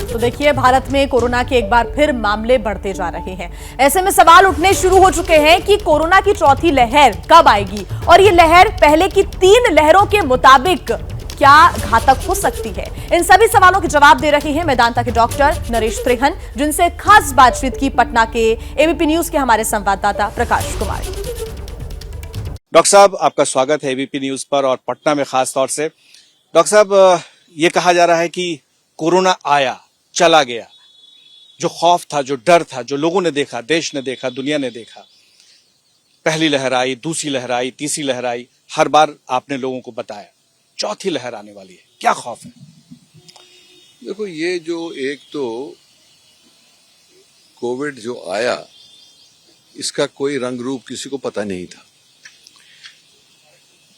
तो देखिए, भारत में कोरोना के एक बार फिर मामले बढ़ते जा रहे हैं। ऐसे में सवाल उठने शुरू हो चुके हैं कि कोरोना की चौथी लहर कब आएगी और ये लहर पहले की 3 लहरों के मुताबिक क्या घातक हो सकती है। इन सभी सवालों के जवाब दे रहे हैं मेदांता के डॉक्टर नरेश त्रिहन, जिनसे खास बातचीत की पटना के एबीपी न्यूज के हमारे संवाददाता प्रकाश कुमार। डॉक्टर साहब, आपका स्वागत है एबीपी न्यूज पर और पटना में खास तौर से। डॉक्टर साहब, ये कहा जा रहा है कि कोरोना आया चला गया, जो खौफ था, जो डर था, जो लोगों ने देखा, देश ने देखा, दुनिया ने देखा, पहली लहर आई, दूसरी लहर आई, तीसरी लहर आई, हर बार आपने लोगों को बताया चौथी लहर आने वाली है। क्या खौफ है? देखो, ये जो एक तो कोविड जो आया, इसका कोई रंग रूप किसी को पता नहीं था।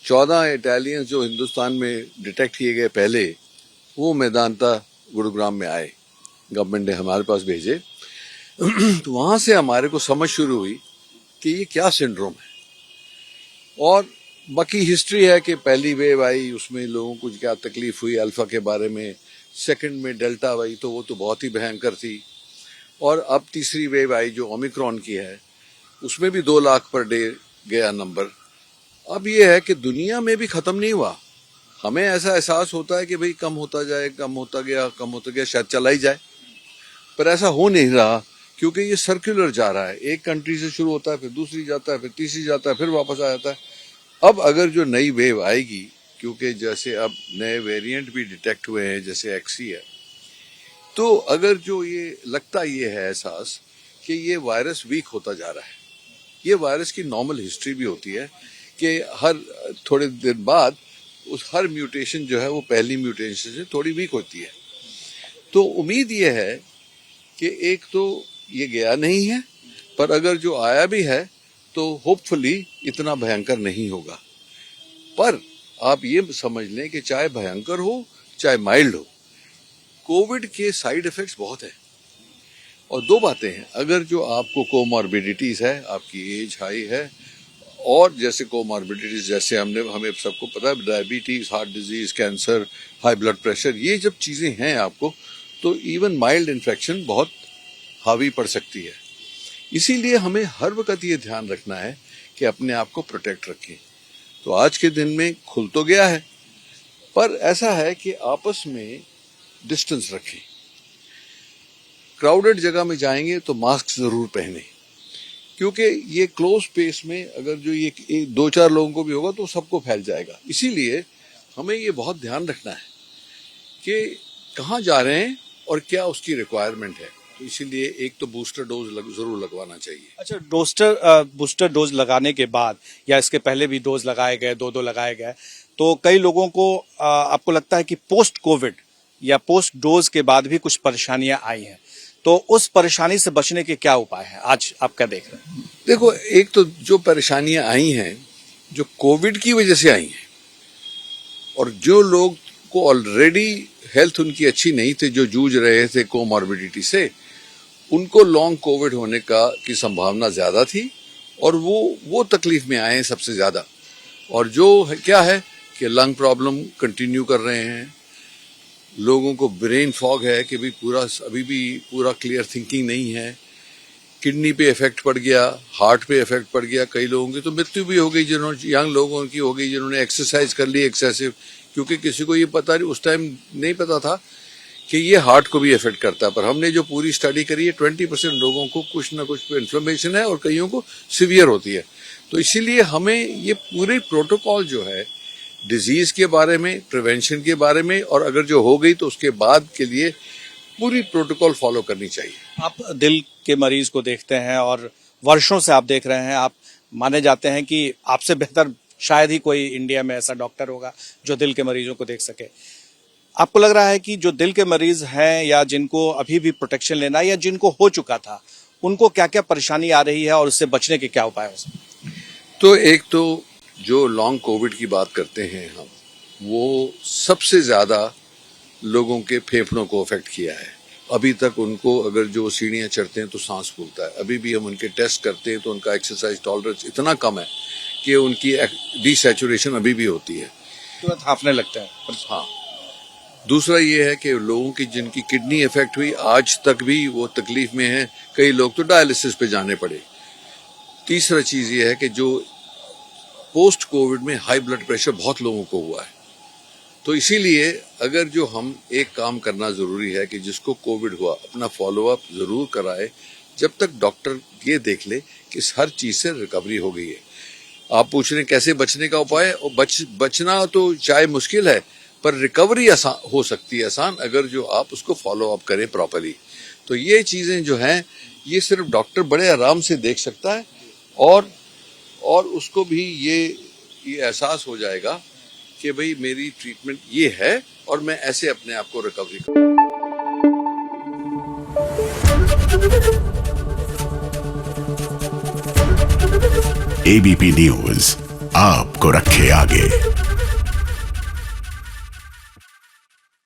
14 इटालियंस जो हिंदुस्तान में डिटेक्ट किए गए पहले, वो मेदांता गुरुग्राम में आए, गवर्नमेंट ने हमारे पास भेजे। तो वहां से हमारे को समझ शुरू हुई कि ये क्या सिंड्रोम है। और बाकी हिस्ट्री है कि पहली वेव आई, उसमें लोगों को क्या तकलीफ हुई अल्फा के बारे में, सेकंड में डेल्टा आई तो वो तो बहुत ही भयंकर थी, और अब तीसरी वेव आई जो ओमिक्रॉन की है, उसमें भी 2 लाख पर डे गया नंबर। अब ये है कि दुनिया में भी खत्म नहीं हुआ। हमें ऐसा एहसास होता है कि भाई कम होता जाए, कम होता गया, शायद चला ही जाए, पर ऐसा हो नहीं रहा, क्योंकि ये सर्कुलर जा रहा है। एक कंट्री से शुरू होता है, फिर दूसरी जाता है, फिर तीसरी जाता है, फिर वापस आ जाता है। अब अगर जो नई वेव आएगी, क्योंकि जैसे अब नए वेरिएंट भी डिटेक्ट हुए हैं, जैसे एक्सी है, तो अगर जो ये लगता ये है एहसास कि ये वायरस वीक होता जा रहा है। ये वायरस की नॉर्मल हिस्ट्री भी होती है कि हर थोड़े दिन बाद उस हर म्यूटेशन जो है वो पहली म्यूटेशन से थोड़ी वीक होती है। तो उम्मीद ये है कि एक तो ये गया नहीं है, पर अगर जो आया भी है तो होपफुली इतना भयंकर नहीं होगा। पर आप ये समझ लें कि चाहे भयंकर हो चाहे माइल्ड हो, कोविड के साइड इफेक्ट्स बहुत हैं। और 2 बातें हैं, अगर जो आपको कोमॉर्बिडिटीज है, आपकी एज हाई है, और जैसे कोमॉर्बिडिटीज जैसे हमें सबको पता है, diabetes, heart disease, cancer, high blood pressure, ये जब चीजें हैं आपको, तो इवन माइल्ड इन्फेक्शन बहुत हावी पड़ सकती है। इसीलिए हमें हर वक्त ये ध्यान रखना है कि अपने आप को प्रोटेक्ट रखें। तो आज के दिन में खुल तो गया है, पर ऐसा है कि आपस में डिस्टेंस रखें। क्राउडेड जगह में जाएंगे तो मास्क जरूर पहने, क्योंकि ये क्लोज स्पेस में अगर जो ये 2-4 लोगों को भी होगा तो सबको फैल जाएगा। इसीलिए हमें ये बहुत ध्यान रखना है कि कहाँ जा रहे हैं और क्या उसकी रिक्वायरमेंट है। तो इसीलिए एक तो बूस्टर डोज जरूर लगवाना चाहिए। अच्छा, बूस्टर डोज लगाने के बाद या इसके पहले भी डोज लगाए गए, 2 लगाए गए, तो कई लोगों को आपको लगता है कि पोस्ट कोविड या पोस्ट डोज के बाद भी कुछ परेशानियां आई हैं, तो उस परेशानी से बचने के क्या उपाय हैं? आज आप क्या देख रहे हैं? देखो, एक तो जो परेशानियां आई हैं जो कोविड की वजह से आई हैं, और जो लोग को ऑलरेडी हेल्थ उनकी अच्छी नहीं थी, जो जूझ रहे थे कोमॉर्बिडिटी से, उनको लॉन्ग कोविड होने की संभावना ज्यादा थी, और वो तकलीफ में आए हैं सबसे ज्यादा। और जो क्या है कि लंग प्रॉब्लम कंटिन्यू कर रहे हैं, लोगों को ब्रेन फॉग है कि भाई अभी भी पूरा क्लियर थिंकिंग नहीं है, किडनी पे इफेक्ट पड़ गया, हार्ट पे इफेक्ट पड़ गया, कई लोगों की तो मृत्यु भी हो गई, जिन्होंने यंग लोगों की हो गई जिन्होंने एक्सरसाइज कर ली एक्सेसिव, क्योंकि किसी को ये पता नहीं, उस टाइम नहीं पता था कि ये हार्ट को भी इफेक्ट करता है। पर हमने जो पूरी स्टडी करी है, 20% लोगों को कुछ ना कुछ इन्फ्लेमेशन है और कईयों को सीवियर होती है। तो इसीलिए हमें ये पूरे प्रोटोकॉल जो है डिजीज के बारे में, प्रिवेंशन के बारे में, और अगर जो हो गई तो उसके बाद के लिए पूरी प्रोटोकॉल फॉलो करनी चाहिए। आप दिल के मरीज को देखते हैं और वर्षों से आप देख रहे हैं, आप माने जाते हैं कि आपसे बेहतर शायद ही कोई इंडिया में ऐसा डॉक्टर होगा जो दिल के मरीजों को देख सके। आपको लग रहा है कि जो दिल के मरीज हैं या जिनको अभी भी प्रोटेक्शन लेना है या जिनको हो चुका था, उनको क्या क्या परेशानी आ रही है और उससे बचने के क्या उपाय हो सकते हैं? तो एक तो जो लॉन्ग कोविड की बात करते हैं हम, वो सबसे ज्यादा लोगों के फेफड़ों को अफेक्ट किया है। अभी तक उनको अगर जो सीढ़ियां चढ़ते हैं तो सांस फूलता है। अभी भी हम उनके टेस्ट करते हैं तो उनका एक्सरसाइज टॉलरेंस इतना कम है कि उनकी डिसैचुरेशन अभी भी होती है, तुरंत हांफने लगता है। हाँ। दूसरा ये है कि लोगों की जिनकी किडनी इफेक्ट हुई आज तक भी वो तकलीफ में हैं, कई लोग तो डायलिसिस पे जाने पड़े। तीसरा चीज ये है कि जो पोस्ट कोविड में हाई ब्लड प्रेशर बहुत लोगों को हुआ है, तो इसीलिए अगर जो हम एक काम करना जरूरी है कि जिसको कोविड हुआ अपना फॉलोअप जरूर कराए जब तक डॉक्टर ये देख ले कि हर चीज से रिकवरी हो गई है। आप पूछ रहे हैं कैसे बचने का उपाय, और बचना तो चाहे मुश्किल है पर रिकवरी हो सकती है आसान अगर जो आप उसको फॉलो अप करें प्रॉपरली। तो ये चीजें जो हैं ये सिर्फ डॉक्टर बड़े आराम से देख सकता है और उसको भी ये एहसास हो जाएगा कि भाई मेरी ट्रीटमेंट ये है और मैं ऐसे अपने आप को रिकवरी करूं। एबीपी न्यूज आपको रखे आगे।